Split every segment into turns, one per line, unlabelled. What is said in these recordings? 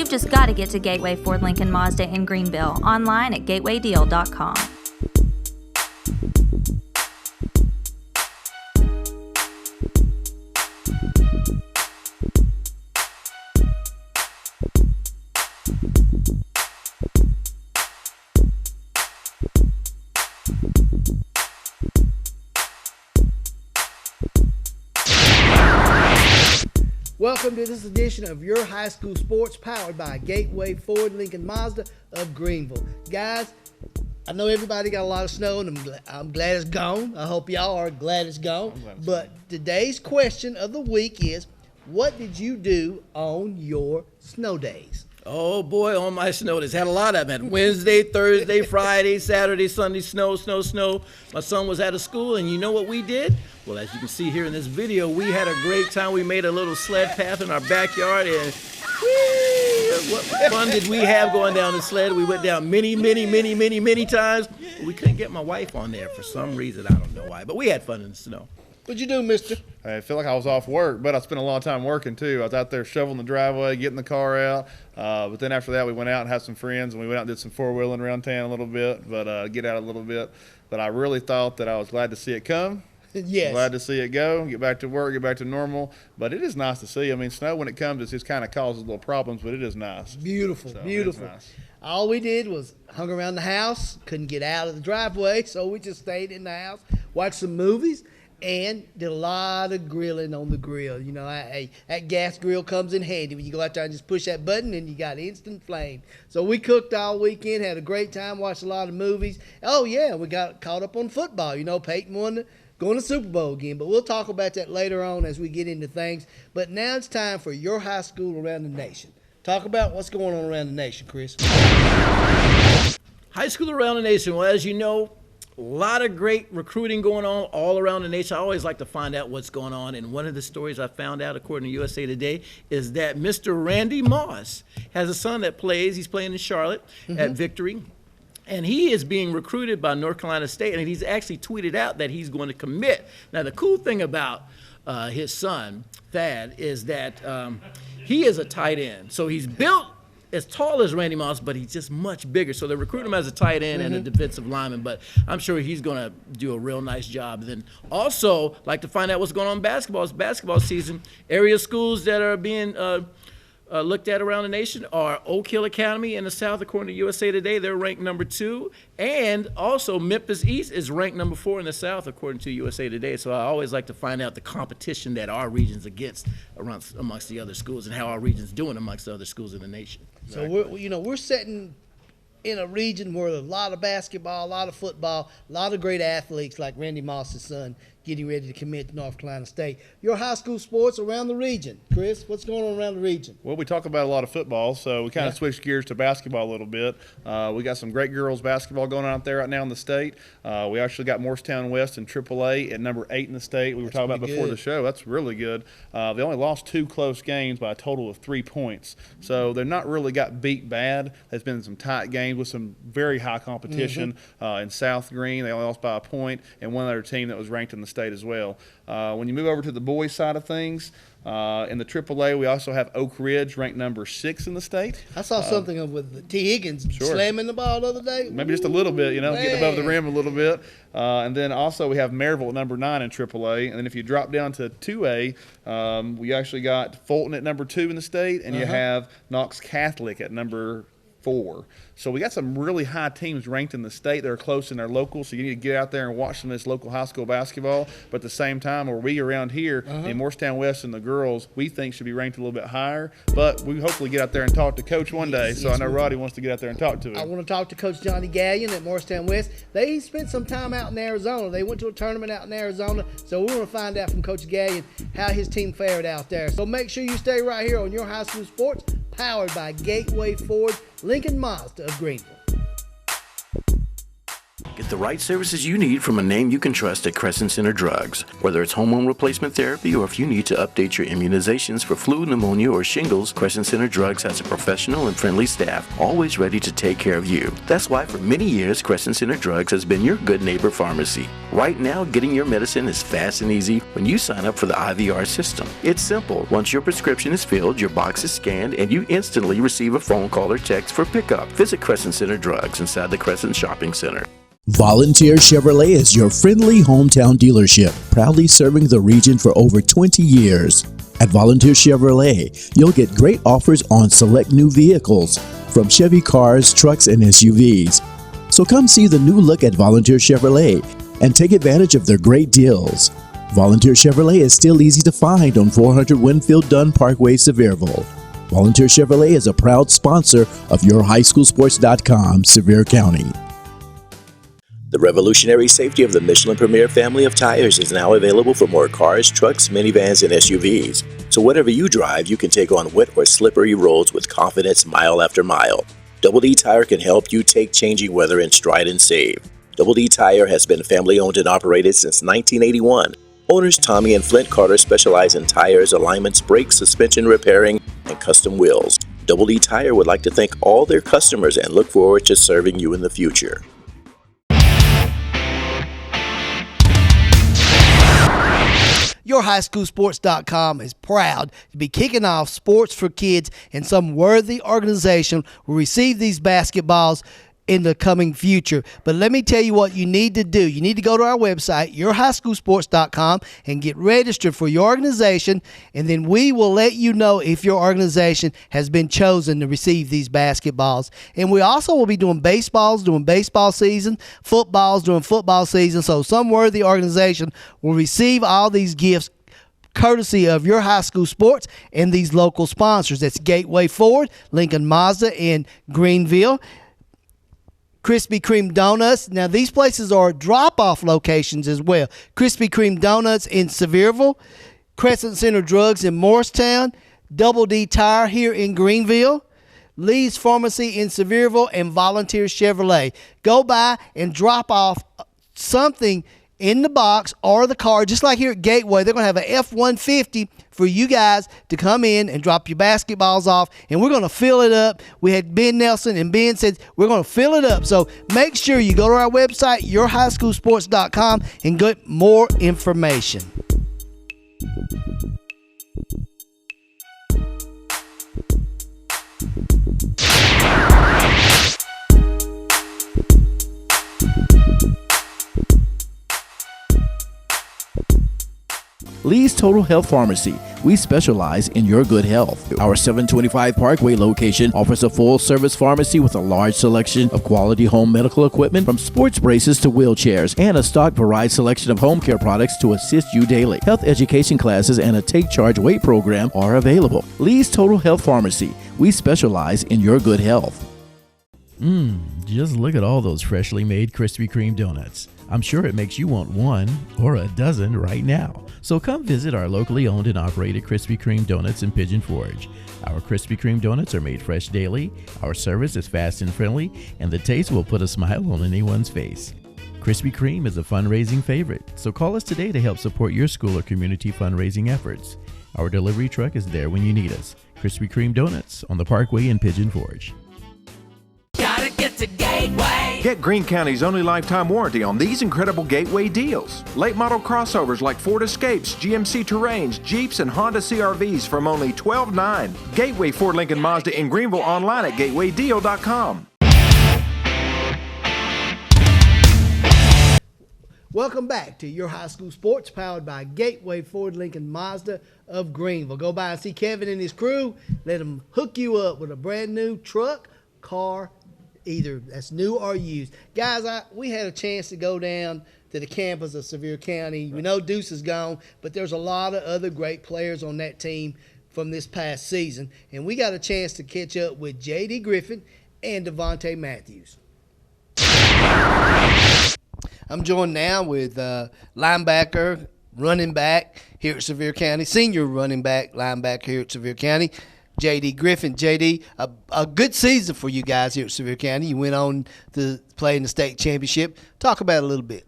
You've just got to get to Gateway Ford Lincoln Mazda in Greenville, online at gatewaydeal.com.
Welcome to this edition of Your High School Sports, powered by Gateway Ford Lincoln Mazda of Greenville. Guys, I know everybody got a lot of snow, and I'm glad it's gone. I hope y'all are glad it's gone. But today's question of the week is, what did you do on your snow days?
Oh boy, on my snow days. Had a lot of them. Had Wednesday, Thursday, Friday, Saturday, Sunday, snow. My son was out of school, and you know what we did? Well, as you can see here in this video, we had a great time. We made a little sled path in our backyard, and what fun did we have going down the sled? We went down many times. But we couldn't get my wife on there for some reason. I don't know why, but we had fun in the snow.
What'd you do, mister?
I feel like I was off work, but I spent a lot of time working too. I was out there shoveling the driveway, getting the car out. But then after that, we went out and had some friends, and we went out and did some four-wheeling around town a little bit, but get out a little bit. But I really thought that I was glad to see it come.
Yes.
Glad to see it go, get back to work, get back to normal. But it is nice to see. I mean, snow when it comes, it just kind of causes little problems, but it is nice.
Beautiful,
So,
beautiful.
it's nice.
All we did was hung around the house, couldn't get out of the driveway, so we just stayed in the house, watched some movies, and did a lot of grilling on the grill. You know, that gas grill comes in handy when you go out there and just push that button and you got instant flame. So we cooked all weekend, had a great time, watched a lot of movies. Oh yeah, we got caught up on football. You know, Peyton won going to Super Bowl again, but we'll talk about that later on as we get into things. But now it's time for your high school around the nation. Talk about what's going on around the nation, Chris.
High school around the nation. Well, as you know, a lot of great recruiting going on all around the nation. I always like to find out what's going on, and one of the stories I found out, according to USA Today, is that Mr. Randy Moss has a son that plays. He's playing in Charlotte at Victory, and he is being recruited by North Carolina State, and he's actually tweeted out that he's going to commit. Now, the cool thing about his son, Thad, is that he is a tight end. So he's built as tall as Randy Moss, but he's just much bigger. So they recruit him as a tight end and a defensive lineman, but I'm sure he's going to do a real nice job. Then also, like to find out what's going on in basketball. It's basketball season. Area schools that are being looked at around the nation are Oak Hill Academy in the South, according to USA Today. They're ranked number 2. And also Memphis East is ranked number 4 in the South, according to USA Today. So I always like to find out the competition that our region's against amongst the other schools and how our region's doing amongst the other schools in the nation.
So we're sitting in a region where there's a lot of basketball, a lot of football, a lot of great athletes like Randy Moss's son getting ready to commit to North Carolina State. Your high school sports around the region. Chris, what's going on around the region?
Well, we talk about a lot of football, so we kind of switched gears to basketball a little bit. We got some great girls basketball going on out there right now in the state. We actually got Morristown West in AAA at number 8 in the state. We were talking about before the show. That's really good. They only lost 2 close games by a total of 3 points. So they're not really got beat bad. There's been some tight games with some very high competition. In South Green, they only lost by a point, and one other team that was ranked in the state as well. When you move over to the boys side of things, in the AAA, we also have Oak Ridge ranked number 6 in the state.
I saw something of with T. Higgins slamming the ball the other day.
Maybe just a little bit, getting above the rim a little bit. And then also we have Maryville at number 9 in AAA. And then if you drop down to 2A, we actually got Fulton at number 2 in the state, and you have Knox Catholic at number 4. So we got some really high teams ranked in the state that are close in their local, so you need to get out there and watch some of this local high school basketball. But at the same time, where we around here in Morristown West and the girls, we think should be ranked a little bit higher. But we hopefully get out there and talk to Coach one day, so I know Roddy wants to get out there and talk to him.
I want to talk to Coach Johnny Gallion at Morristown West. They spent some time out in Arizona. They went to a tournament out in Arizona, so we want to find out from Coach Gallion how his team fared out there. So make sure you stay right here on Your High School Sports, powered by Gateway Ford Lincoln Mazda of Greenville.
Get
the right services you need from a name you can trust at Crescent Center Drugs. Whether it's hormone replacement therapy or if you need to update your immunizations for flu, pneumonia, or shingles, Crescent Center Drugs has a professional and friendly staff always ready to take care of you. That's why for many years, Crescent Center Drugs has been your good neighbor pharmacy. Right now, getting your medicine is fast and easy when you sign up for the IVR system. It's simple. Once your prescription is filled, your box is scanned, and you instantly receive a phone call or text for pickup. Visit Crescent Center Drugs inside the Crescent Shopping Center.
Volunteer Chevrolet is your friendly hometown dealership, proudly serving the region for over 20 years. At Volunteer Chevrolet, you'll get great offers on select new vehicles, from Chevy cars, trucks, and SUVs. So come see the new look at Volunteer Chevrolet and take advantage of their great deals. Volunteer Chevrolet is still easy to find on 400 Winfield Dunn Parkway, Sevierville. Volunteer Chevrolet is a proud sponsor of YourHighSchoolSports.com, Sevier County. The revolutionary safety of the Michelin Premier family of tires is now available for more cars, trucks, minivans, and SUVs. So whatever you drive, you can take on wet or slippery roads with confidence mile after mile. Double D Tire can help you take changing weather in stride and save. Double D Tire has been family owned and operated since 1981. Owners Tommy and Flint Carter specialize in tires, alignments, brakes, suspension repairing, and custom wheels. Double D Tire would like to thank all their customers and look forward to serving you in the future.
YourHighSchoolSports.com is proud to be kicking off Sports for Kids, and some worthy organization will receive these basketballs in the coming future. But let me tell you what you need to do. You need to go to our website, YourHighSchoolSports.com, and get registered for your organization, and then we will let you know if your organization has been chosen to receive these basketballs. And we also will be doing baseballs during baseball season, footballs during football season, so some worthy organization will receive all these gifts courtesy of Your High School Sports and these local sponsors. That's Gateway Ford, Lincoln Mazda in Greenville, Krispy Kreme Donuts. Now, these places are drop-off locations as well. Krispy Kreme Donuts in Sevierville, Crescent Center Drugs in Morristown, Double D Tire here in Greenville, Lee's Pharmacy in Sevierville, and Volunteer Chevrolet. Go by and drop off something in the box or the car, just like here at Gateway. They're going to have an F-150 for you guys to come in and drop your basketballs off, and we're going to fill it up. We had Ben Nelson, and Ben said we're going to fill it up. So make sure you go to our website, YourHighSchoolSports.com, and get more information.
Lee's Total Health Pharmacy. We specialize in your good health. Our 725 Parkway location offers a full-service pharmacy with a large selection of quality home medical equipment, from sports braces to wheelchairs, and a stock varied selection of home care products to assist you daily. Health education classes and a Take Charge Weight program are available. Lee's Total Health Pharmacy. We specialize in your good health.
Just look at all those freshly made Krispy Kreme donuts. I'm sure it makes you want one or a dozen right now. So come visit our locally owned and operated Krispy Kreme Donuts in Pigeon Forge. Our Krispy Kreme donuts are made fresh daily, our service is fast and friendly, and the taste will put a smile on anyone's face. Krispy Kreme is a fundraising favorite, so call us today to help support your school or community fundraising efforts. Our delivery truck is there when you need us. Krispy Kreme Donuts on the Parkway in Pigeon Forge.
Gotta get to Gateway.
Get Greene County's only lifetime warranty on these incredible Gateway deals. Late model crossovers like Ford Escapes, GMC Terrains, Jeeps, and Honda CRVs from only $12,900. Gateway Ford Lincoln Mazda in Greenville, online at gatewaydeal.com.
Welcome back to Your High School Sports, powered by Gateway Ford Lincoln Mazda of Greenville. Go by and see Kevin and his crew. Let them hook you up with a brand new truck, car, either that's new or used. Guys, we had a chance to go down to the campus of Sevier County. We know Deuce is gone, but there's a lot of other great players on that team from this past season. And we got a chance to catch up with J.D. Griffin and Devontae Matthews. I'm joined now with linebacker, running back here at Sevier County, senior running back, linebacker here at Sevier County, J.D. Griffin. J.D., a good season for you guys here at Sevier County. You went on to play in the state championship. Talk about it a little bit.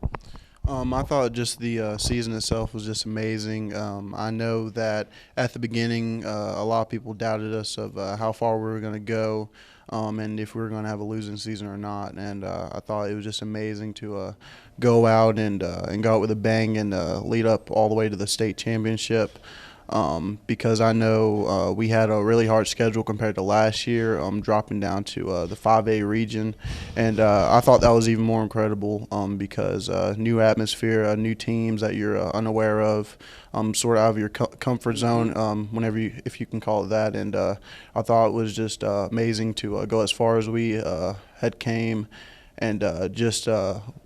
I thought just the season itself was just amazing. I know that at the beginning, a lot of people doubted us of how far we were going to go and if we were going to have a losing season or not. And I thought it was just amazing to go out and go out with a bang and lead up all the way to the state championship. Because I know we had a really hard schedule compared to last year, dropping down to the 5A region. And I thought that was even more incredible because new atmosphere, new teams that you're unaware of, sort of out of your comfort zone, if you can call it that. And I thought it was just amazing to go as far as we had came. And just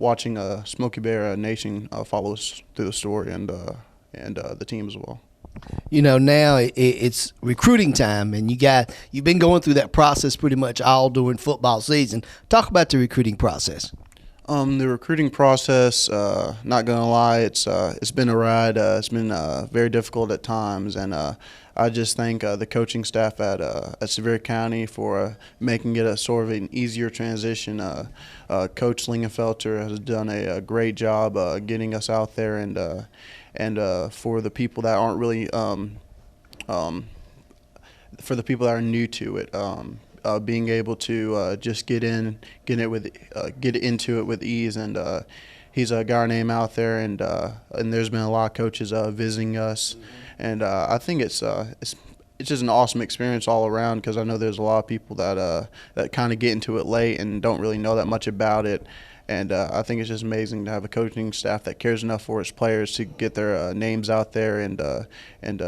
watching Smoky Bear Nation follow us through the story and the team as well.
You know, now it's recruiting time, and you've been going through that process pretty much all during football season. Talk about the recruiting process.
The recruiting process, not gonna lie, it's been a ride. It's been very difficult at times, and I just thank the coaching staff at Sevier County for making it a sort of an easier transition. Coach Lingenfelter has done a great job getting us out there, and for the people that aren't really for the people that are new to it, being able to just get into it with ease. And he's got our name out there, and there's been a lot of coaches visiting us, and I think it's just an awesome experience all around, because I know there's a lot of people that kind of get into it late and don't really know that much about it. And I think it's just amazing to have a coaching staff that cares enough for its players to get their names out there and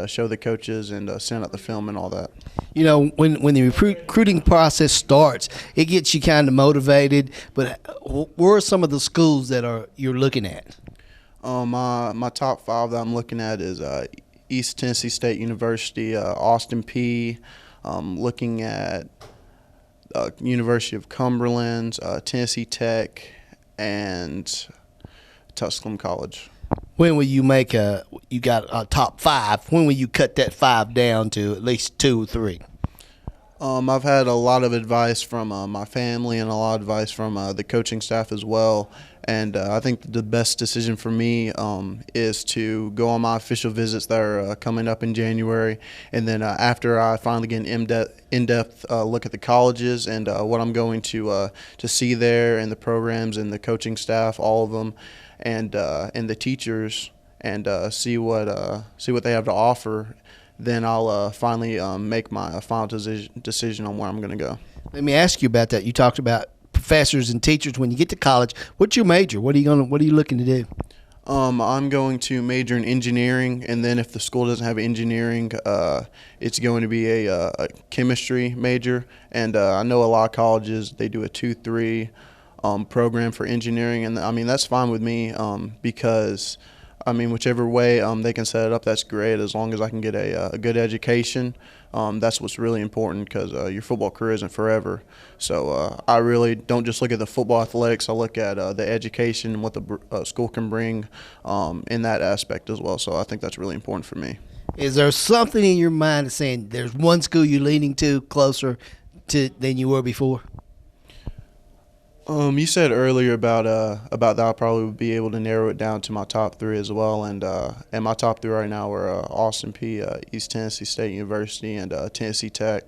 show the coaches and send out the film and all that.
You know, when the recruiting process starts, it gets you kind of motivated. But where are some of the schools that you're looking at?
My top 5 that I'm looking at is East Tennessee State University, Austin Peay. Looking at University of Cumberland, Tennessee Tech, and Tusculum College.
When will you make you got a top 5? When will you cut that 5 down to at least 2 or 3?
I've had a lot of advice from my family and a lot of advice from the coaching staff as well. And I think the best decision for me is to go on my official visits that are coming up in January. And then after I finally get an in-depth look at the colleges and what I'm going to see there, and the programs and the coaching staff, all of them, and the teachers, and see what they have to offer, then I'll finally make my final decision on where I'm going to go.
Let me ask you about that. You talked about professors and teachers. When you get to college, what's your major? What are you looking to do?
I'm going to major in engineering, and then if the school doesn't have engineering, it's going to be a chemistry major. And I know a lot of colleges, they do a 2-3 program for engineering, and I mean that's fine with me because I mean whichever way they can set it up, that's great, as long as I can get a good education. That's what's really important, because your football career isn't forever. So I really don't just look at the football athletics. I look at the education and what the school can bring in that aspect as well. So I think that's really important for me.
Is there something in your mind that's saying there's one school you're leaning to closer to than you were before?
You said earlier about that I probably would be able to narrow it down to my top 3 as well, and my top 3 right now are Austin Peay, East Tennessee State University, and Tennessee Tech,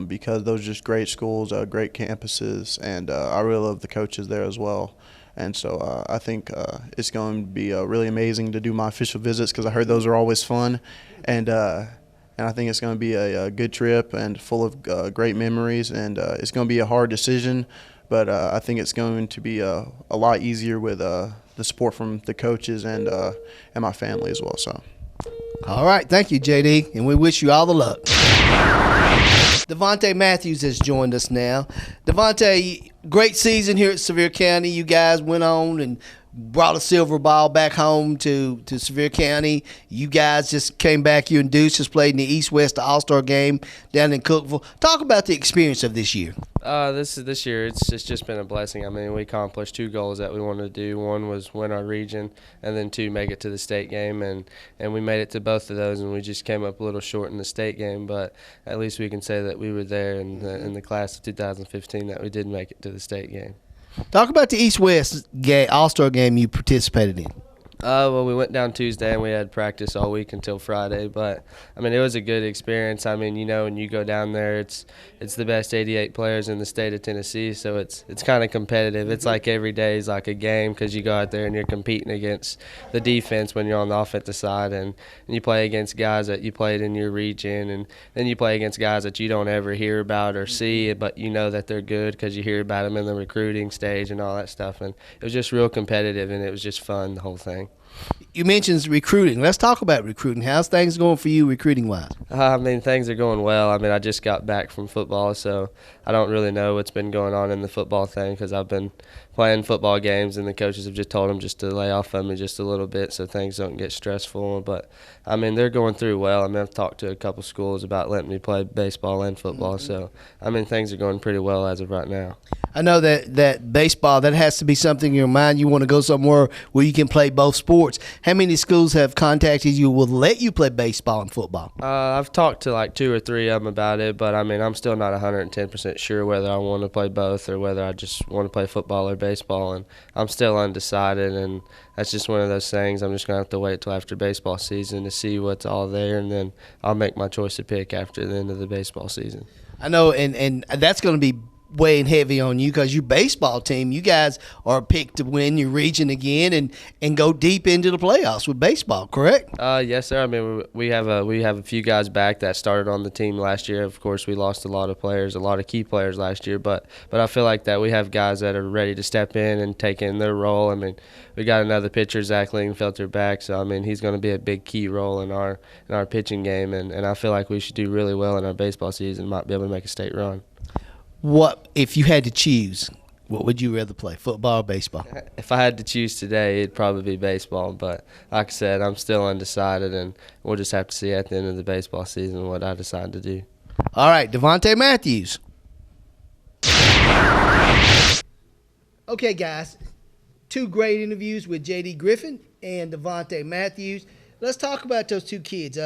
because those are just great schools, great campuses, and I really love the coaches there as well. And so I think it's going to be really amazing to do my official visits, because I heard those are always fun, and I think it's going to be a good trip and full of great memories, and it's going to be a hard decision. But I think it's going to be a lot easier with the support from the coaches and my family as well. So,
all right, thank you, JD, and we wish you all the luck. Devontae Matthews has joined us now. Devontae, great season here at Sevier County. You guys went on and brought a silver ball back home to Sevier County. You guys just came back. You and Deuce just played in the East-West All-Star game down in Cookeville. Talk about the experience of this year.
This year, it's just been a blessing. I mean, we accomplished 2 goals that we wanted to do. One was win our region, and then 2, make it to the state game. And we made it to both of those, and we just came up a little short in the state game. But at least we can say that we were there in the class of 2015, that we did make it to the state game.
Talk about the East-West All-Star game you participated in.
Well, we went down Tuesday and we had practice all week until Friday. But I mean, it was a good experience. I mean, when you go down there, it's the best 88 players in the state of Tennessee, so it's kind of competitive. It's like every day is like a game because you go out there and you're competing against the defense when you're on the offensive side, and you play against guys that you played in your region, and then you play against guys that you don't ever hear about or see, but you know that they're good because you hear about them in the recruiting stage and all that stuff. And it was just real competitive, and it was just fun, the whole thing.
You mentioned recruiting. Let's talk about recruiting. How's things going for you recruiting-wise?
I mean, things are going well. I mean, I just got back from football, so I don't really know what's been going on in the football thing because I've been playing football games, and the coaches have just told them just to lay off of me just a little bit so things don't get stressful. But, I mean, they're going through well. I mean, I've talked to a couple schools about letting me play baseball and football. So, I mean, things are going pretty well as of right now.
I know that baseball, that has to be something in your mind. You want to go somewhere where you can play both sports. How many schools have contacted you will let you play baseball and football?
I've talked to like 2 or 3 of them about it, but I mean, I'm still not 110% sure whether I want to play both or whether I just want to play football or baseball, and I'm still undecided, and that's just one of those things. I'm just going to have to wait till after baseball season to see what's all there, and then I'll make my choice to pick after the end of the baseball season.
I know, and that's going to be weighing heavy on you because your baseball team, you guys are picked to win your region again and go deep into the playoffs with baseball, correct?
Yes, sir. I mean, we have a few guys back that started on the team last year. Of course, we lost a lot of players, a lot of key players last year, but I feel like that we have guys that are ready to step in and take in their role. I mean, we got another pitcher, Zach Lingfelter, back, so I mean, he's going to be a big key role in our pitching game, and I feel like we should do really well in our baseball season, might be able to make a state run.
What if you had to choose? What would you rather play, football or baseball?
If I had to choose today, it'd probably be baseball. But like I said, I'm still undecided, and we'll just have to see at the end of the baseball season what I decide to do.
All right, Devontae Matthews. Okay, guys, 2 great interviews with J.D. Griffin and Devontae Matthews. Let's talk about those 2 kids.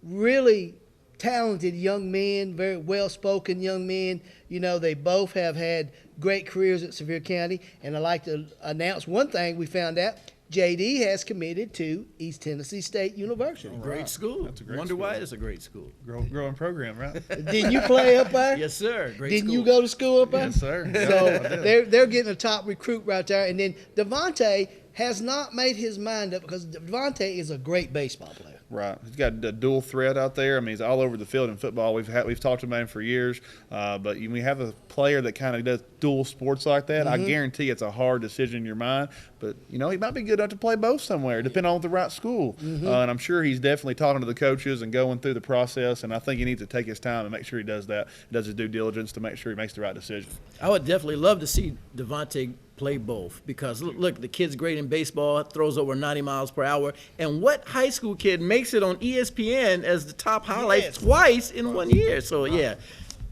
Really talented young men, very well-spoken young men. They both have had great careers at Sevier County, and I'd like to announce one thing we found out. J.D. has committed to East Tennessee State University.
Great school.
That's a great
Wonder
school.
why it's a great school.
Growing program, right?
Didn't you play up there?
Yes, sir. Great
Didn't
school.
you go to school up there?
Yes, sir.
So they're getting a top recruit right there. And then Devontae has not made his mind up because Devontae is a great baseball player.
Right. He's got a dual threat out there. I mean, he's all over the field in football. We've talked about him for years. But when we have a player that kind of does dual sports like that, I guarantee it's a hard decision in your mind. But, he might be good enough to play both somewhere, depending on the right school. And I'm sure he's definitely talking to the coaches and going through the process. And I think he needs to take his time and make sure he does that. He does his due diligence to make sure he makes the right decision.
I would definitely love to see Devontae play both because look, the kid's great in baseball, throws over 90 miles per hour, and what high school kid makes it on ESPN as the top highlight twice in 1 year? So yeah,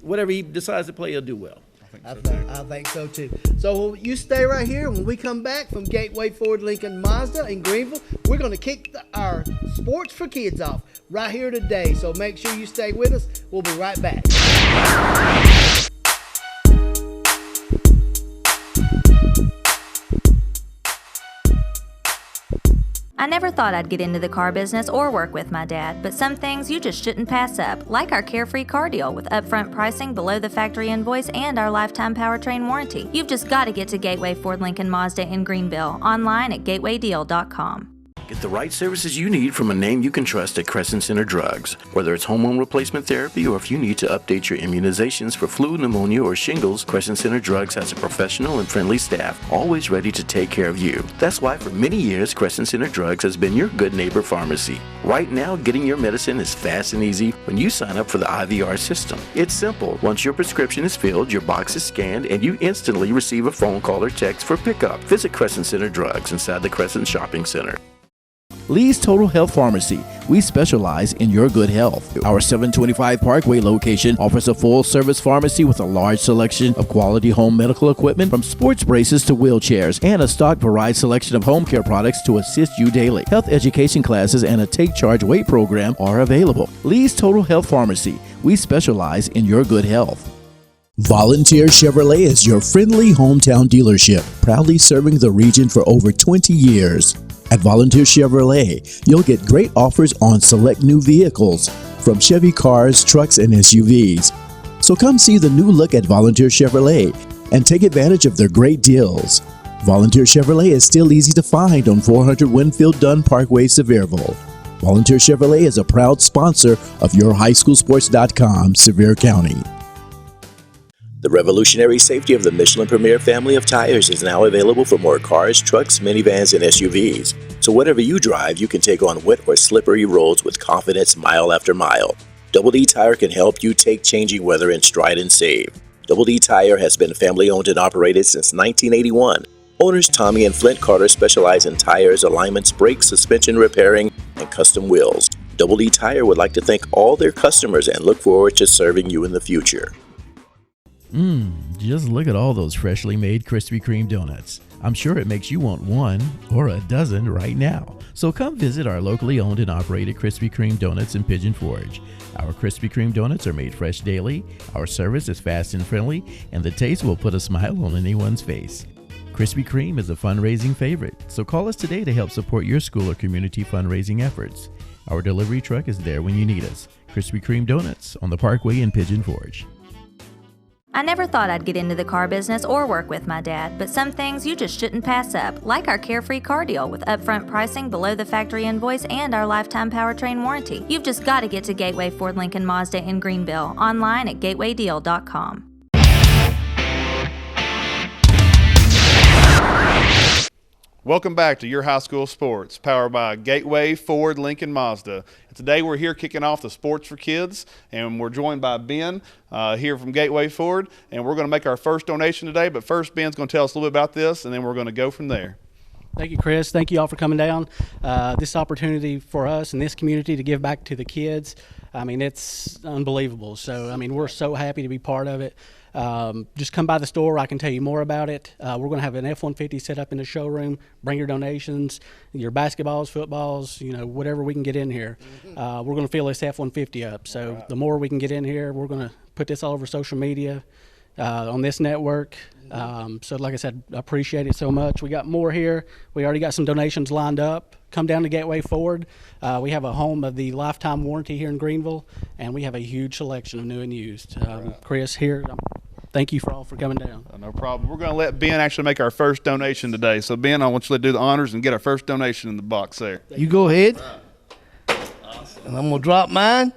whatever he decides to play, he'll do well.
I think so too. So you stay right here. When we come back from Gateway Ford Lincoln Mazda in Greenville, we're going to kick our Sports for Kids off right here today. So make sure you stay with us. We'll be right back.
I never thought I'd get into the car business or work with my dad, but some things you just shouldn't pass up, like our Carefree car deal with upfront pricing below the factory invoice and our lifetime powertrain warranty. You've just got to get to Gateway Ford Lincoln Mazda in Greenville, online at gatewaydeal.com.
Get the right services you need from a name you can trust at Crescent Center Drugs. Whether it's hormone replacement therapy or if you need to update your immunizations for flu, pneumonia, or shingles, Crescent Center Drugs has a professional and friendly staff always ready to take care of you. That's why for many years, Crescent Center Drugs has been your good neighbor pharmacy. Right now, getting your medicine is fast and easy when you sign up for the IVR system. It's simple. Once your prescription is filled, your box is scanned, and you instantly receive a phone call or text for pickup. Visit Crescent Center Drugs inside the Crescent Shopping Center.
Lee's Total Health Pharmacy. We specialize in your good health. Our 725 Parkway location offers a full-service pharmacy with a large selection of quality home medical equipment from sports braces to wheelchairs and a stock varied selection of home care products to assist you daily. Health education classes and a Take Charge Weight program are available. Lee's Total Health Pharmacy. We specialize in your good health. Volunteer Chevrolet is your friendly hometown dealership, proudly serving the region for over 20 years. At Volunteer Chevrolet, you'll get great offers on select new vehicles, from Chevy cars, trucks, and SUVs. So come see the new look at Volunteer Chevrolet and take advantage of their great deals. Volunteer Chevrolet is still easy to find on 400 Winfield Dunn Parkway, Sevierville. Volunteer Chevrolet is a proud sponsor of YourHighSchoolSports.com, Sevier County.
The revolutionary safety of the Michelin Premier family of tires is now available for more cars, trucks, minivans, and SUVs. So whatever you drive, you can take on wet or slippery roads with confidence mile after mile. Double D Tire can help you take changing weather in stride and save. Double D Tire has been family owned and operated since 1981. Owners Tommy and Flint Carter specialize in tires, alignments, brakes, suspension repairing, and custom wheels. Double D Tire would like to thank all their customers and look forward to serving you in the future.
Just look at all those freshly made Krispy Kreme donuts. I'm sure it makes you want one or a dozen right now. So come visit our locally owned and operated Krispy Kreme donuts in Pigeon Forge. Our Krispy Kreme donuts are made fresh daily, our service is fast and friendly, and the taste will put a smile on anyone's face. Krispy Kreme is a fundraising favorite, so call us today to help support your school or community fundraising efforts. Our delivery truck is there when you need us. Krispy Kreme Donuts on the Parkway in Pigeon Forge.
I never thought I'd get into the car business or work with my dad, but some things you just shouldn't pass up, like our Carefree car deal with upfront pricing below the factory invoice and our lifetime powertrain warranty. You've just got to get to Gateway Ford Lincoln Mazda in Greenville, online at gatewaydeal.com.
Welcome back to Your High School Sports, powered by Gateway Ford Lincoln Mazda. And today we're here kicking off the Sports for Kids, and we're joined by Ben here from Gateway Ford, and we're going to make our first donation today. But first, Ben's going to tell us a little bit about this, and then we're going to go from there.
Thank you, Chris. Thank you all for coming down. This opportunity for us in this community to give back to the kids, I mean, it's unbelievable. So, I mean, we're so happy to be part of it. Just come by the store. I can tell you more about it. We're going to have an F-150 set up in the showroom. Bring your donations, your basketballs, footballs, you know, whatever we can get in here. We're going to fill this F-150 up. So the more we can get in here, we're going to put this all over social media, on this network. So like I said, I appreciate it so much. We got more here. We already got some donations lined up. Come down to Gateway Ford. We have a home of the lifetime warranty here in Greenville, and we have a huge selection of new and used. Chris, here, thank you for coming down.
No problem. We're going to let Ben actually make our first donation today. So, Ben, I want you to do the honors and get our first donation in the box there.
You go ahead. Awesome. And I'm going to drop mine.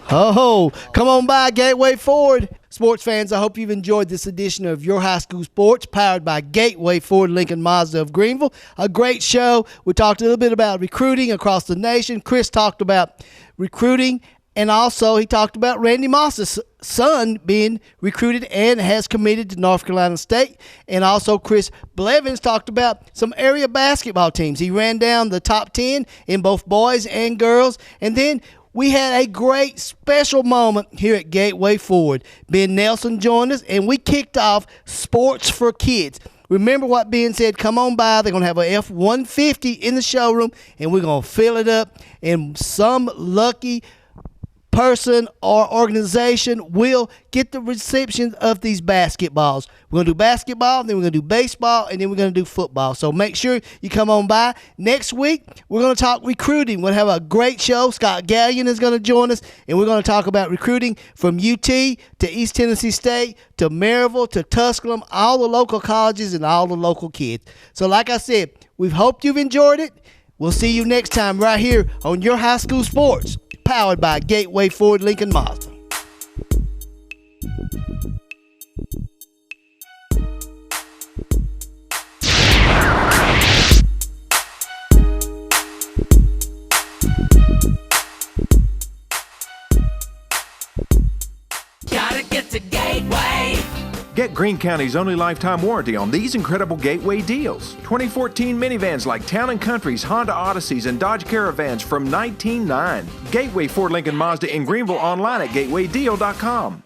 Ho-ho. Come on by Gateway Ford. Sports fans, I hope you've enjoyed this edition of Your High School Sports, powered by Gateway Ford Lincoln Mazda of Greenville. A great show. We talked a little bit about recruiting across the nation. Chris talked about recruiting, and also he talked about Randy Moss's son being recruited and has committed to North Carolina State. And also Chris Blevins talked about some area basketball teams. He ran down the top 10 in both boys and girls. And then we had a great special moment here at Gateway Ford. Ben Nelson joined us, and we kicked off Sports for Kids. Remember what Ben said, come on by. They're going to have a F-150 in the showroom, and we're going to fill it up, and some lucky person or organization will get the reception of these basketballs. We're going to do basketball, then we're going to do baseball, and then we're going to do football. So make sure you come on by. Next week, we're going to talk recruiting. We're going to have a great show. Scott Gallion is going to join us, and we're going to talk about recruiting from UT to East Tennessee State to Maryville to Tusculum, all the local colleges and all the local kids. So like I said, we hope you've enjoyed it. We'll see you next time right here on Your High School Sports, powered by Gateway Ford Lincoln Mazda.
Gotta get to Gateway.
Get Greene County's only lifetime warranty on these incredible Gateway deals. 2014 minivans like Town & Country's, Honda Odysseys, and Dodge Caravans from $19,900. Gateway Ford Lincoln Mazda in Greenville, online at gatewaydeal.com.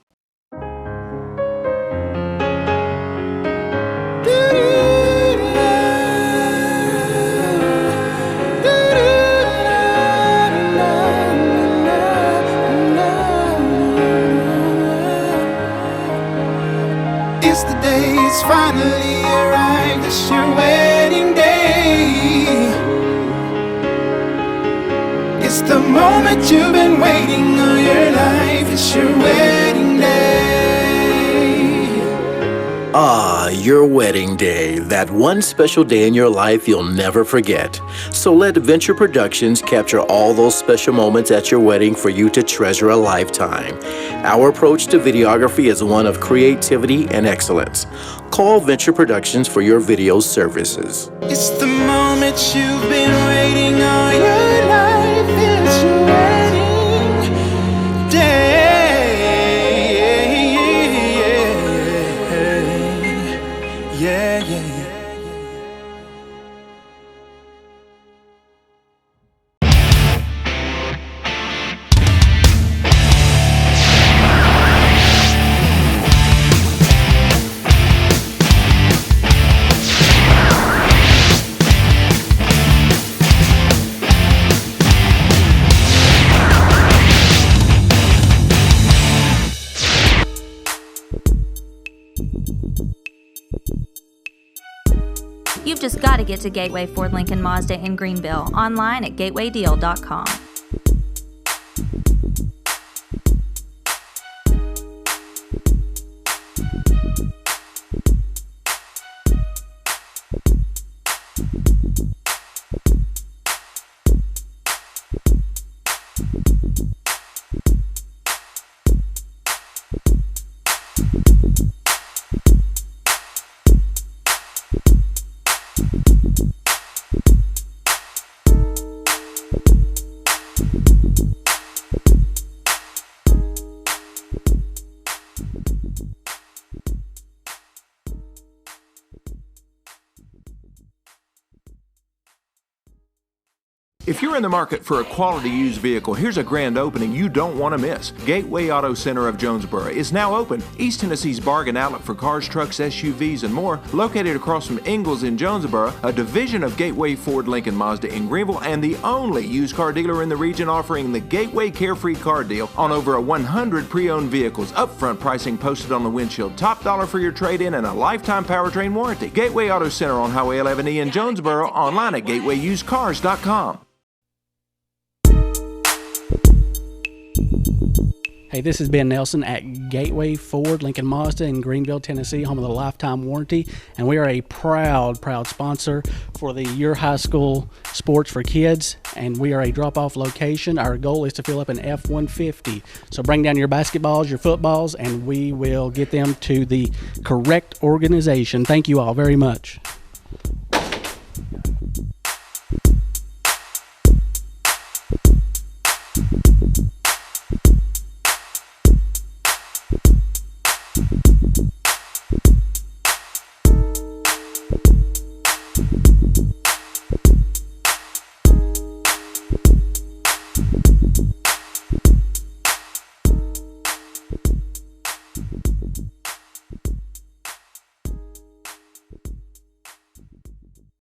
It's the day, it's finally arrived, it's your wedding day. It's the moment you've been waiting all your life, it's your wedding day.
Ah, your wedding day, that one special day in your life you'll never forget. So let Venture Productions capture all those special moments at your wedding for you to treasure a lifetime. Our approach to videography is one of creativity and excellence. Call Venture Productions for your video services.
It's the moment you've been waiting all your life, it's your wedding day. Yeah, yeah, yeah.
You've just got to get to Gateway Ford Lincoln Mazda in Greenville, online at gatewaydeal.com.
If you're in the market for a quality used vehicle, here's a grand opening you don't want to miss. Gateway Auto Center of Jonesboro is now open. East Tennessee's bargain outlet for cars, trucks, SUVs, and more. Located across from Ingalls in Jonesboro, a division of Gateway Ford Lincoln Mazda in Greenville, and the only used car dealer in the region offering the Gateway Carefree Car Deal on over 100 pre-owned vehicles. Upfront pricing posted on the windshield. Top dollar for your trade-in and a lifetime powertrain warranty. Gateway Auto Center on Highway 11E in Jonesboro, online at gatewayusedcars.com.
Hey, this is Ben Nelson at Gateway Ford Lincoln Mazda in Greenville, Tennessee, home of the lifetime warranty, and we are a proud sponsor for the Your High School Sports for Kids, and we are a drop-off location. Our goal is to fill up an F-150. So bring down your basketballs, your footballs, and we will get them to the correct organization. Thank you all very much.